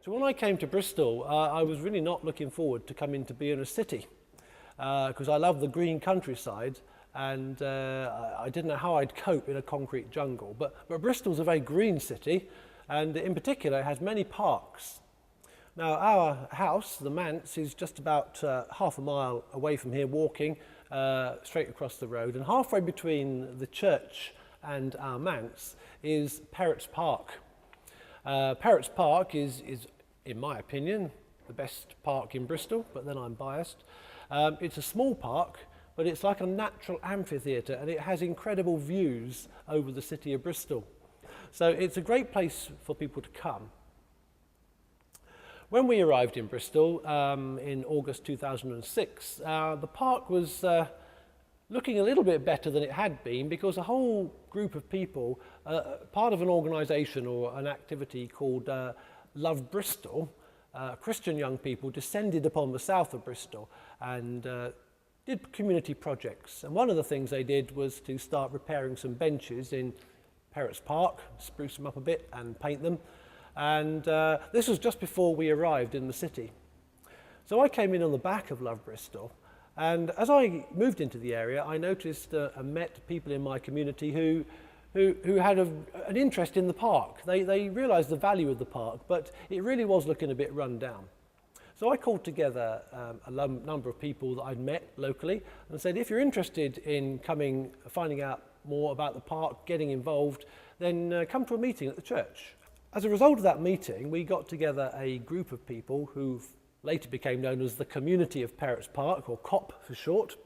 So when I came to Bristol, I was really not looking forward to coming to be in a city because I love the green countryside and I didn't know how I'd cope in a concrete jungle. But Bristol's a very green city, and in particular it has many parks. Now our house, the manse, is just about half a mile away from here, walking straight across the road, and halfway between the church and our manse is Perrott's Park. Perrott's Park is, in my opinion, the best park in Bristol, but then I'm biased. It's a small park, but it's like a natural amphitheatre, and it has incredible views over the city of Bristol. So it's a great place for people to come. When we arrived in Bristol in August 2006, the park was looking a little bit better than it had been because a whole group of people, part of an organisation or an activity called Love Bristol, Christian young people, descended upon the south of Bristol and did community projects. And one of the things they did was to start repairing some benches in Perrott's Park, spruce them up a bit and paint them. And this was just before we arrived in the city. So I came in on the back of Love Bristol, and as I moved into the area, I noticed and met people in my community who had an interest in the park. They realised the value of the park, but it really was looking a bit run down. So I called together a number of people that I'd met locally and said, if you're interested in coming, finding out more about the park, getting involved, then come to a meeting at the church. As a result of that meeting, we got together a group of people who later became known as the Community of Perrott's Park, or COP for short.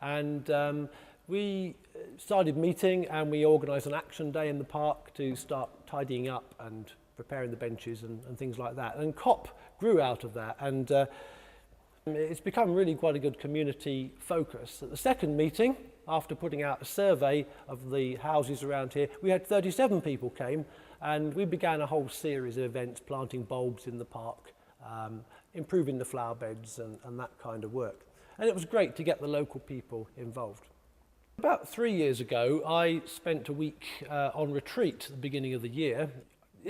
And we started meeting and we organised an action day in the park to start tidying up and preparing the benches and things like that. And COP grew out of that, and it's become really quite a good community focus. At the second meeting, after putting out a survey of the houses around here, we had 37 people came, and we began a whole series of events, planting bulbs in the park, improving the flower beds and that kind of work. And it was great to get the local people involved. About 3 years ago, I spent a week on retreat at the beginning of the year.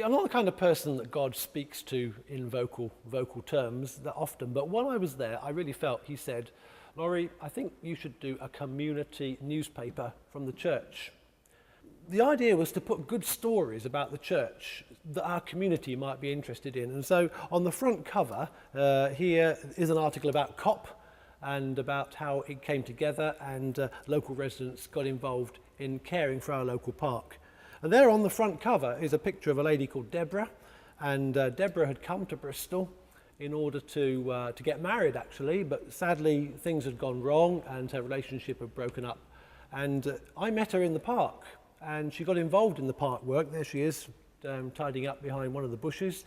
I'm not the kind of person that God speaks to in vocal terms that often, but while I was there, I really felt he said, Laurie, I think you should do a community newspaper from the church. The idea was to put good stories about the church that our community might be interested in. And so on the front cover, here is an article about COP and about how it came together and local residents got involved in caring for our local park. And there on the front cover is a picture of a lady called Deborah. And Deborah had come to Bristol in order to get married, actually, but sadly things had gone wrong and her relationship had broken up. And I met her in the park, and she got involved in the park work. There she is, tidying up behind one of the bushes.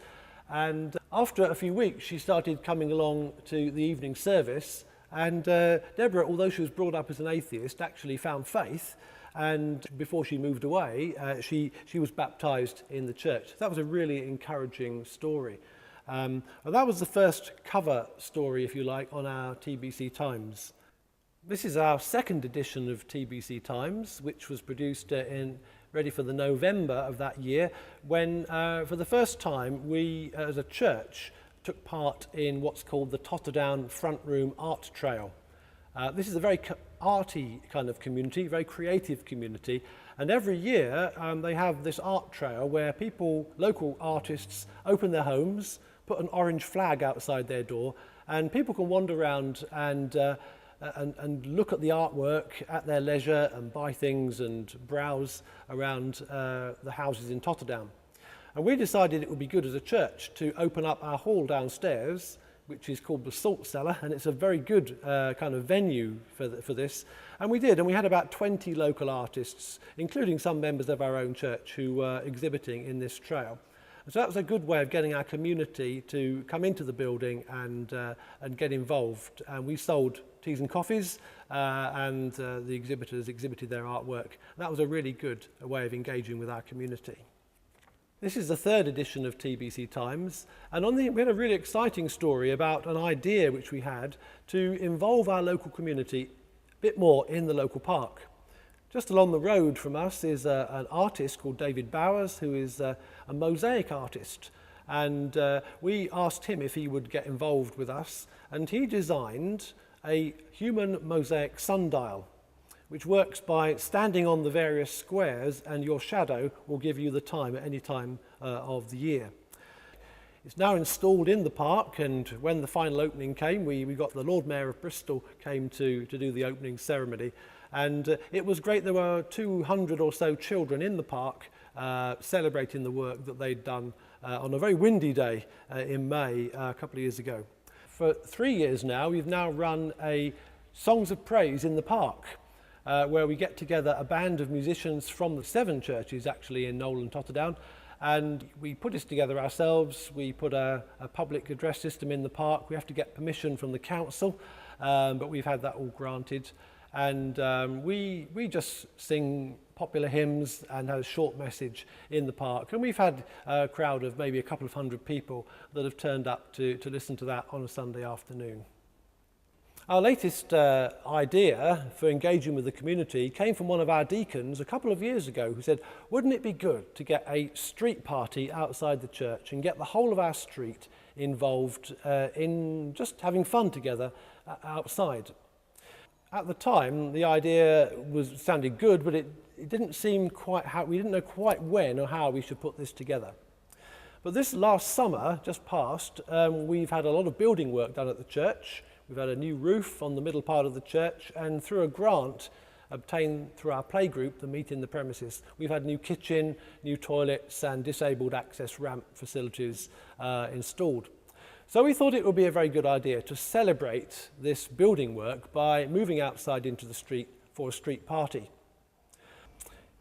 And after a few weeks, she started coming along to the evening service. And Deborah, although she was brought up as an atheist, actually found faith. And before she moved away, she was baptised in the church. That was a really encouraging story. And that was the first cover story, if you like, on our TBC Times. This is our second edition of TBC Times, which was produced ready for the November of that year, when for the first time we, as a church, took part in what's called the Totterdown Front Room Art Trail. This is a very arty kind of community, very creative community, and every year they have this art trail where people, local artists, open their homes, put an orange flag outside their door, and people can wander around and look at the artwork at their leisure and buy things and browse around the houses in Totterdown. And we decided it would be good as a church to open up our hall downstairs, which is called the Salt Cellar, and it's a very good kind of venue for this. And we did, and we had about 20 local artists, including some members of our own church, who were exhibiting in this trail. And so that was a good way of getting our community to come into the building and get involved. And we sold teas and coffees, and the exhibitors exhibited their artwork. That was a really good way of engaging with our community. This is the third edition of TBC Times, and we had a really exciting story about an idea which we had to involve our local community a bit more in the local park. Just along the road from us is an artist called David Bowers, who is a mosaic artist. And we asked him if he would get involved with us, and he designed a human mosaic sundial, which works by standing on the various squares, and your shadow will give you the time at any time of the year. It's now installed in the park, and when the final opening came, we got the Lord Mayor of Bristol came to do the opening ceremony, and it was great. There were 200 or so children in the park celebrating the work that they'd done on a very windy day in May a couple of years ago. For 3 years now, we've now run a Songs of Praise in the park, where we get together a band of musicians from the 7 churches actually in Knowle and Totterdown, and we put this together ourselves. We put a public address system in the park. We have to get permission from the council, but we've had that all granted, and we just sing popular hymns and have a short message in the park, and we've had a crowd of maybe a couple of hundred people that have turned up to listen to that on a Sunday afternoon. Our latest idea for engaging with the community came from one of our deacons a couple of years ago, who said, wouldn't it be good to get a street party outside the church and get the whole of our street involved in just having fun together outside? At the time, the idea sounded good, but it didn't seem quite how, we didn't know quite when or how we should put this together. But this last summer, just past, we've had a lot of building work done at the church. We've had a new roof on the middle part of the church, and through a grant obtained through our playgroup, the Meet in the Premises, we've had new kitchen, new toilets and disabled access ramp facilities installed. So we thought it would be a very good idea to celebrate this building work by moving outside into the street for a street party.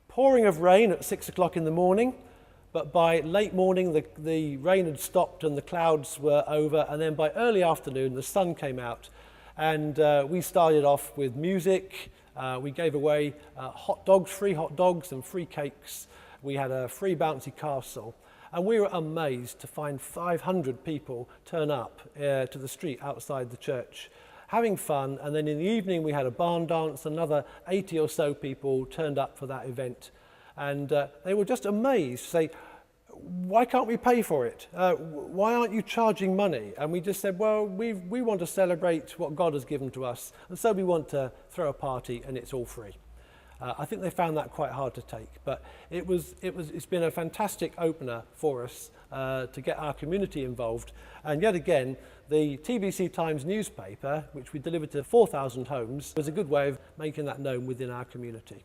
Pouring of rain at 6 o'clock in the morning, but by late morning the rain had stopped and the clouds were over, and then by early afternoon the sun came out, and we started off with music. We gave away hot dogs, free hot dogs and free cakes. We had a free bouncy castle, and we were amazed to find 500 people turn up to the street outside the church having fun. And then in the evening we had a barn dance. Another 80 or so people turned up for that event. And they were just amazed to say, why can't we pay for it? Why aren't you charging money? And we just said, well, we want to celebrate what God has given to us, and so we want to throw a party, and it's all free. I think they found that quite hard to take, but it's been a fantastic opener for us to get our community involved. And yet again, the TBC Times newspaper, which we delivered to 4,000 homes, was a good way of making that known within our community.